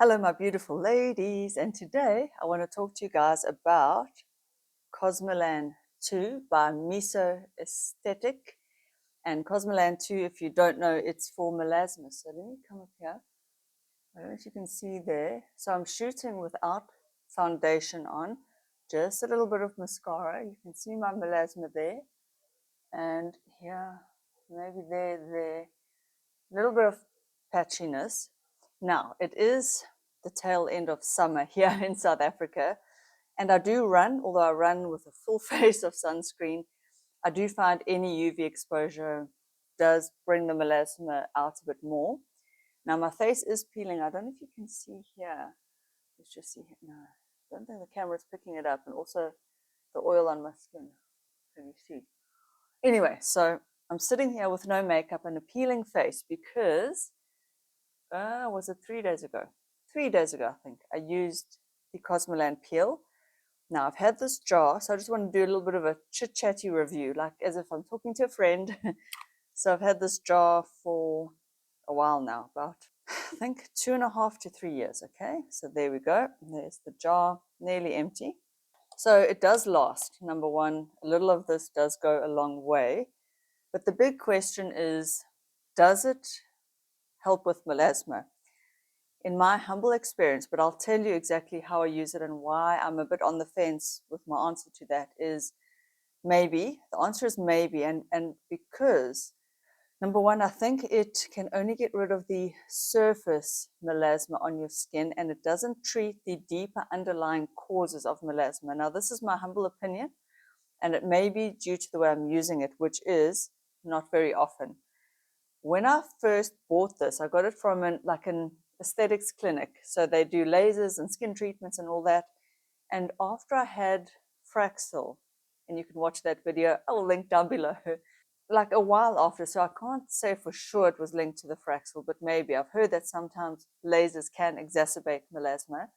Hello, my beautiful ladies, and today I want to talk to you guys about Cosmelan 2 by Miso Aesthetic. And Cosmelan 2, if you don't know, it's for melasma. So let me come up here. I don't know if you can see there. So I'm shooting without foundation on, just a little bit of mascara. You can see my melasma there, and here, maybe there. A little bit of patchiness. Now, it is the tail end of summer here in South Africa, and I do run, although I run with a full face of sunscreen. I do find any UV exposure does bring the melasma out a bit more. Now, my face is peeling. I don't know if you can see here. Let's just see here. No, I don't think the camera's picking it up, and also the oil on my skin. Can you see? Anyway, so I'm sitting here with no makeup and a peeling face because was it 3 days ago? 3 days ago, I think, I used the Cosmelan peel. Now, I've had this jar, so I just want to do a little bit of a chit-chatty review, like as if I'm talking to a friend. So I've had this jar for a while now, about, I think, 2.5 to 3 years, okay? So there we go. There's the jar, nearly empty. So it does last, number one. A little of this does go a long way. But the big question is, does it help with melasma? In my humble experience, but I'll tell you exactly how I use it and why I'm a bit on the fence with my answer to that, is maybe. The answer is maybe, and because, number one, I think it can only get rid of the surface melasma on your skin, and it doesn't treat the deeper underlying causes of melasma. Now, this is my humble opinion, and it may be due to the way I'm using it, which is not very often. When I first bought this, I got it from an aesthetics clinic. So they do lasers and skin treatments and all that. And after I had Fraxel, and you can watch that video, I will link down below, like a while after. So I can't say for sure it was linked to the Fraxel, but maybe. I've heard that sometimes lasers can exacerbate melasma.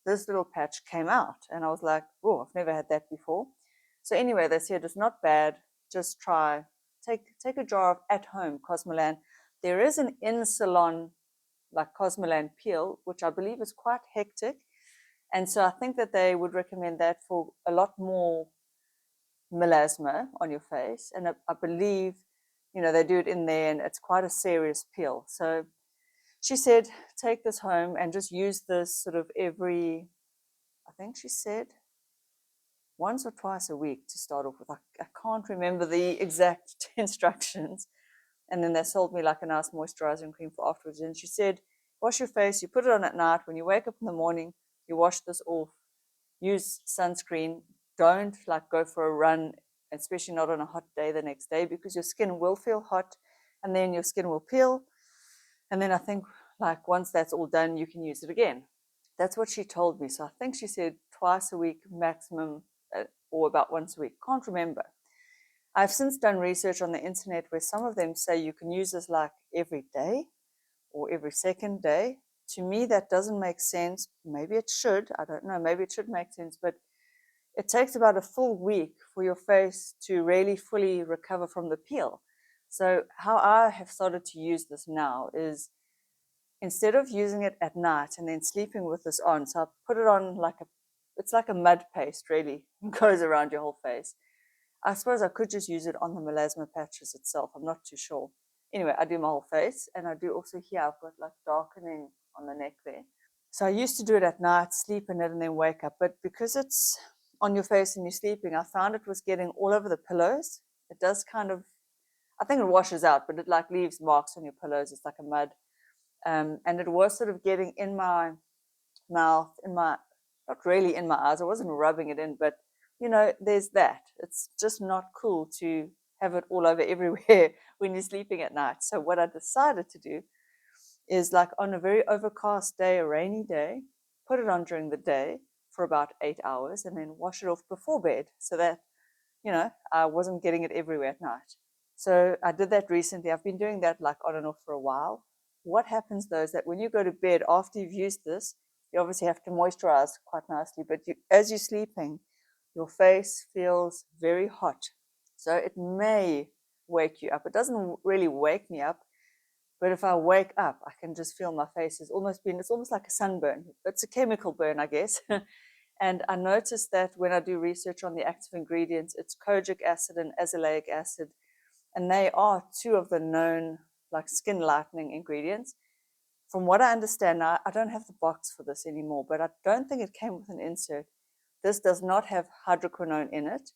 This little patch came out, and I was like, oh, I've never had that before. So anyway, they said it's not bad. Just try. Take a jar of at-home Cosmelan. There is an in-salon like Cosmelan peel, which I believe is quite hectic. And so I think that they would recommend that for a lot more melasma on your face. And I believe, they do it in there, and it's quite a serious peel. So she said, take this home and just use this sort of every, I think she said, once or twice a week to start off with. I can't remember the exact instructions. And then they sold me like a nice moisturizing cream for afterwards. And she said, wash your face, you put it on at night. When you wake up in the morning, you wash this off. Use sunscreen. Don't go for a run, especially not on a hot day the next day, because your skin will feel hot and then your skin will peel. And then I think once that's all done, you can use it again. That's what she told me. So I think she said twice a week maximum, or about once a week. Can't remember. I've since done research on the internet where some of them say you can use this every day or every second day. To me, that doesn't make sense. Maybe it should. I don't know. Maybe it should make sense. But it takes about a full week for your face to really fully recover from the peel. So how I have started to use this now is, instead of using it at night and then sleeping with this on, so I put it on it's like a mud paste, really. It goes around your whole face. I suppose I could just use it on the melasma patches itself. I'm not too sure. Anyway, I do my whole face, and I do also here. I've got darkening on the neck there. So I used to do it at night, sleep in it, and then wake up. But because it's on your face and you're sleeping, I found it was getting all over the pillows. It does I think it washes out, but it leaves marks on your pillows. It's like a mud. And it was sort of getting in my mouth, not really in my eyes. I wasn't rubbing it in, but there's that. It's just not cool to have it all over everywhere when you're sleeping at night. So what I decided to do is, on a very overcast day, a rainy day, put it on during the day for about 8 hours and then wash it off before bed, so that, I wasn't getting it everywhere at night. So I did that recently. I've been doing that on and off for a while. What happens though is that when you go to bed after you've used this, you obviously have to moisturize quite nicely, but as you're sleeping, your face feels very hot. So it may wake you up. It doesn't really wake me up, But if I wake up, I can just feel my face is it's almost like a sunburn. It's a chemical burn, I guess. And I noticed that when I do research on the active ingredients, it's kojic acid and azelaic acid. And they are two of the known like skin lightening ingredients. From what I understand now, I don't have the box for this anymore, but I don't think it came with an insert. This does not have hydroquinone in it.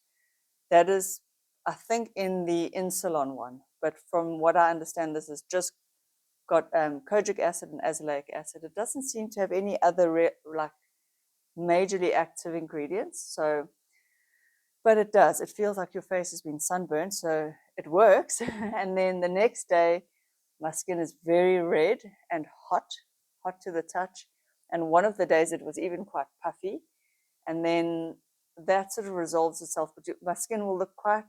That is, I think, in the in-salon one. But from what I understand, this is just got kojic acid and azelaic acid. It doesn't seem to have any other like majorly active ingredients. So, but it does. It feels like your face has been sunburned, so it works. And then the next day, my skin is very red and hot to the touch. And one of the days it was even quite puffy. And then that sort of resolves itself. But my skin will look quite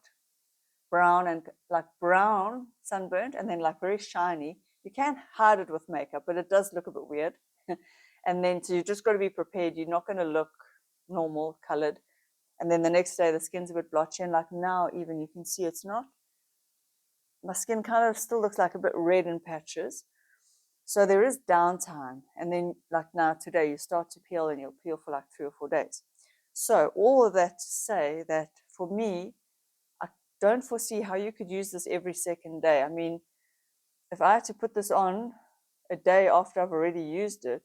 brown and like brown sunburnt and then like very shiny. You can't hide it with makeup, but it does look a bit weird. And then so you just got to be prepared. You're not going to look normal colored. And then the next day the skin's a bit blotchy, and like now even you can see it's not. My skin kind of still looks like a bit red in patches. So there is downtime. And then like now today you start to peel and you'll peel for like 3 or 4 days. So all of that to say that for me, I don't foresee how you could use this every second day. I mean, if I had to put this on a day after I've already used it,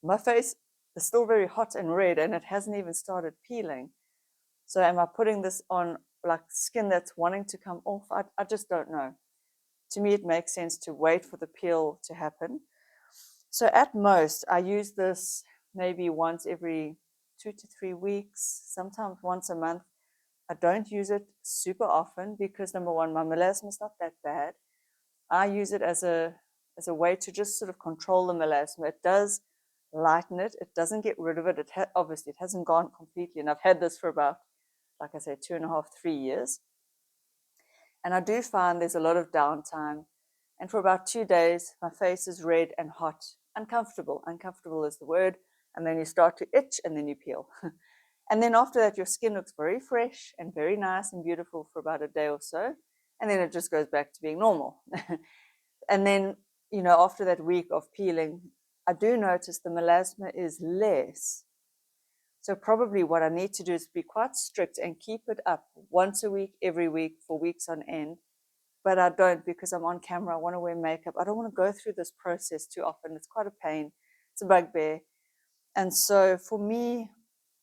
my face is still very hot and red and it hasn't even started peeling. So am I putting this on like skin that's wanting to come off? I just don't know. To me, it makes sense to wait for the peel to happen. So at most, I use this maybe once every 2 to 3 weeks, sometimes once a month. I don't use it super often because number one, my melasma is not that bad. I use it as a way to just sort of control the melasma. It does lighten it. It doesn't get rid of it. Obviously, it hasn't gone completely. And I've had this for about, like I say, 2.5, 3 years. And I do find there's a lot of downtime. And for about 2 days, my face is red and hot, uncomfortable. Uncomfortable is the word. And then you start to itch and then you peel. And then after that, your skin looks very fresh and very nice and beautiful for about a day or so. And then it just goes back to being normal. And then, you know, after that week of peeling, I do notice the melasma is less. So probably what I need to do is be quite strict and keep it up once a week, every week for weeks on end. But I don't because I'm on camera. I want to wear makeup. I don't want to go through this process too often. It's quite a pain. It's a bugbear. And so for me,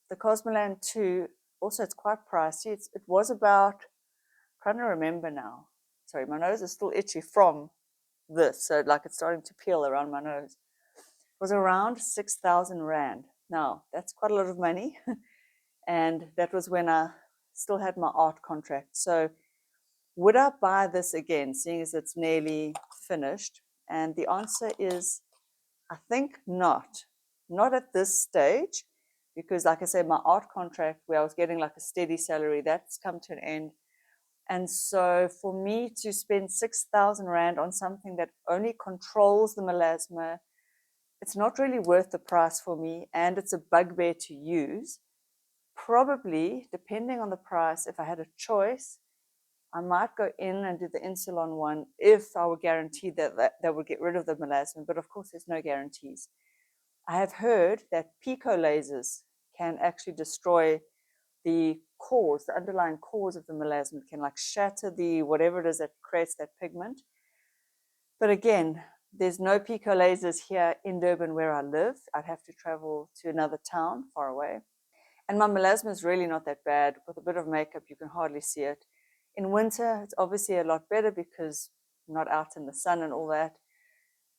the Cosmelan 2, also it's quite pricey. It was about, I'm trying to remember now. Sorry, my nose is still itchy from this. So like it's starting to peel around my nose. It was around 6,000 Rand. Now, that's quite a lot of money. And that was when I still had my art contract. So would I buy this again, seeing as it's nearly finished? And the answer is, I think not. Not at this stage, because like I said, my art contract where I was getting like a steady salary, that's come to an end. And so for me to spend 6,000 Rand on something that only controls the melasma, it's not really worth the price for me, and it's a bugbear to use. Probably, depending on the price, if I had a choice, I might go in and do the in-salon one if I were guaranteed that would get rid of the melasma, but of course there's no guarantees. I have heard that pico lasers can actually destroy the cause, the underlying cause of the melasma. It can like shatter the whatever it is that creates that pigment. But again, there's no pico lasers here in Durban where I live. I'd have to travel to another town far away. And my melasma is really not that bad. With a bit of makeup, you can hardly see it. In winter, it's obviously a lot better because I'm not out in the sun and all that.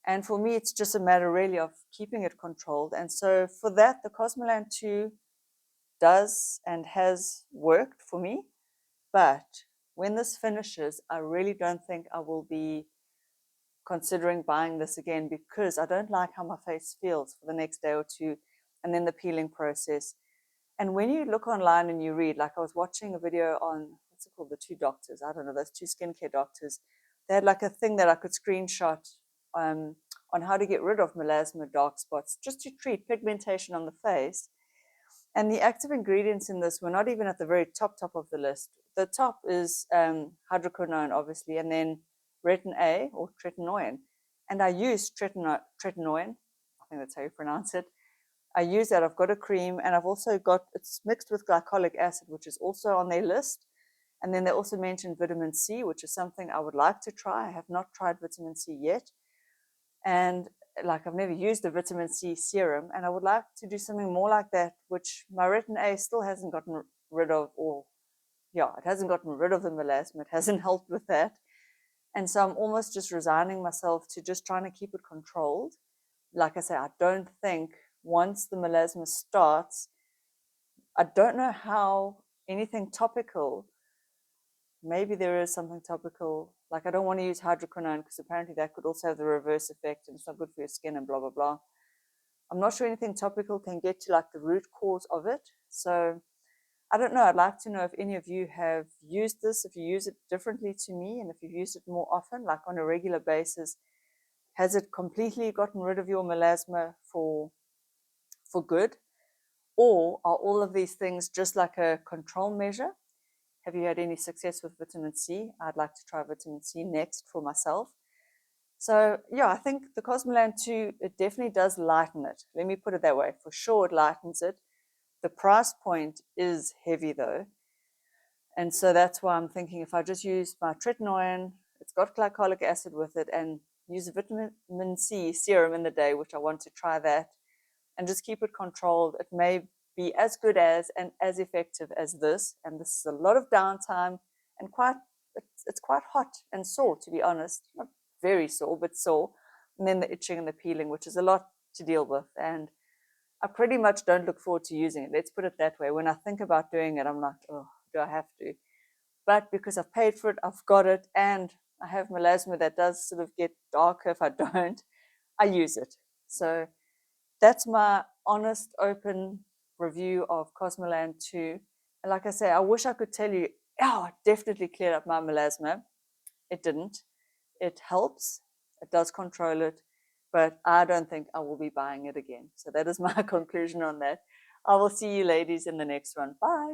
And for me, it's just a matter really of keeping it controlled. And so for that, the Cosmelan 2 does and has worked for me. But when this finishes, I really don't think I will be considering buying this again because I don't like how my face feels for the next day or two, and then the peeling process. And when you look online and you read, like I was watching a video on, what's it called, the two doctors, I don't know, those two skincare doctors, they had like a thing that I could screenshot on how to get rid of melasma dark spots, just to treat pigmentation on the face. And the active ingredients in this were not even at the very top of the list. The top is hydroquinone, obviously, and then retin A or tretinoin. And I use tretinoin. I think that's how you pronounce it. I use that. I've got a cream, and I've also got, it's mixed with glycolic acid, which is also on their list. And then they also mentioned vitamin C, which is something I would like to try. I have not tried vitamin C yet. And like, I've never used a vitamin C serum, and I would like to do something more like that, which my retin A still hasn't gotten rid of, or yeah, it hasn't gotten rid of the melasma. It hasn't helped with that. And so I'm almost just resigning myself to just trying to keep it controlled. Like I say, I don't think once the melasma starts, I don't know how anything topical, maybe there is something topical. Like, I don't want to use hydroquinone because apparently that could also have the reverse effect and it's not good for your skin and blah, blah, blah. I'm not sure anything topical can get to like the root cause of it. So I don't know. I'd like to know if any of you have used this, if you use it differently to me, and if you've used it more often, like on a regular basis. Has it completely gotten rid of your melasma for good? Or are all of these things just like a control measure? Have you had any success with vitamin C? I'd like to try vitamin C next for myself. So yeah, I think the Cosmelan 2, it definitely does lighten it. Let me put it that way. For sure, it lightens it. The price point is heavy though. And so that's why I'm thinking if I just use my tretinoin, it's got glycolic acid with it, and use a vitamin C serum in the day, which I want to try that, and just keep it controlled, it may be as good as and as effective as this. And this is a lot of downtime and it's quite hot and sore, to be honest. Not very sore, but sore. And then the itching and the peeling, which is a lot to deal with. And I pretty much don't look forward to using it. Let's put it that way. When I think about doing it, I'm like, oh, do I have to? But because I've paid for it, I've got it, and I have melasma that does sort of get darker if I don't, I use it. So that's my honest, open review of Cosmelan 2. And like I say, I wish I could tell you, oh, it definitely cleared up my melasma. It didn't. It helps. It does control it. But I don't think I will be buying it again. So that is my conclusion on that. I will see you ladies in the next one. Bye.